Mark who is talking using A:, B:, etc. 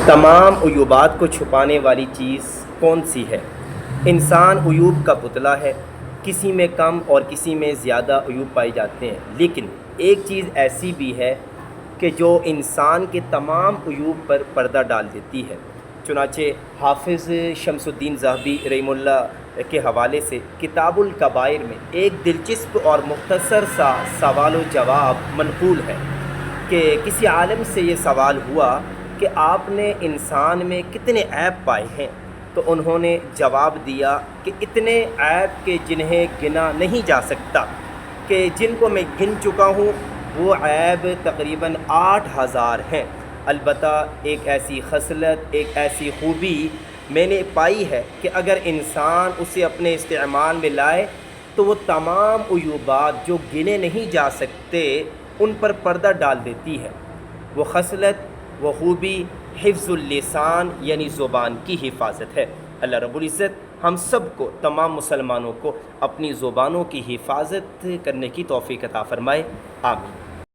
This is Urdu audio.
A: تمام عیوبات کو چھپانے والی چیز کون سی ہے؟ انسان عیوب کا پتلا ہے، کسی میں کم اور کسی میں زیادہ عیوب پائے جاتے ہیں، لیکن ایک چیز ایسی بھی ہے کہ جو انسان کے تمام عیوب پر پردہ ڈال دیتی ہے۔ چنانچہ حافظ شمس الدین ذہبی رحمہ اللہ کے حوالے سے کتاب الکبائر میں ایک دلچسپ اور مختصر سا سوال و جواب منقول ہے کہ کسی عالم سے یہ سوال ہوا کہ آپ نے انسان میں کتنے عیب پائے ہیں؟ تو انہوں نے جواب دیا کہ اتنے عیب کہ جنہیں گنا نہیں جا سکتا، کہ جن کو میں گن چکا ہوں وہ عیب تقریباً 8000 ہیں۔ البتہ ایک ایسی خصلت، ایک ایسی خوبی میں نے پائی ہے کہ اگر انسان اسے اپنے استعمال میں لائے تو وہ تمام عیوبات جو گنے نہیں جا سکتے ان پر پردہ ڈال دیتی ہے۔ وہ خصلت، وہ خوبی حفظ اللسان یعنی زبان کی حفاظت ہے۔ اللہ رب العزت ہم سب کو، تمام مسلمانوں کو اپنی زبانوں کی حفاظت کرنے کی توفیق عطا فرمائے، آمین۔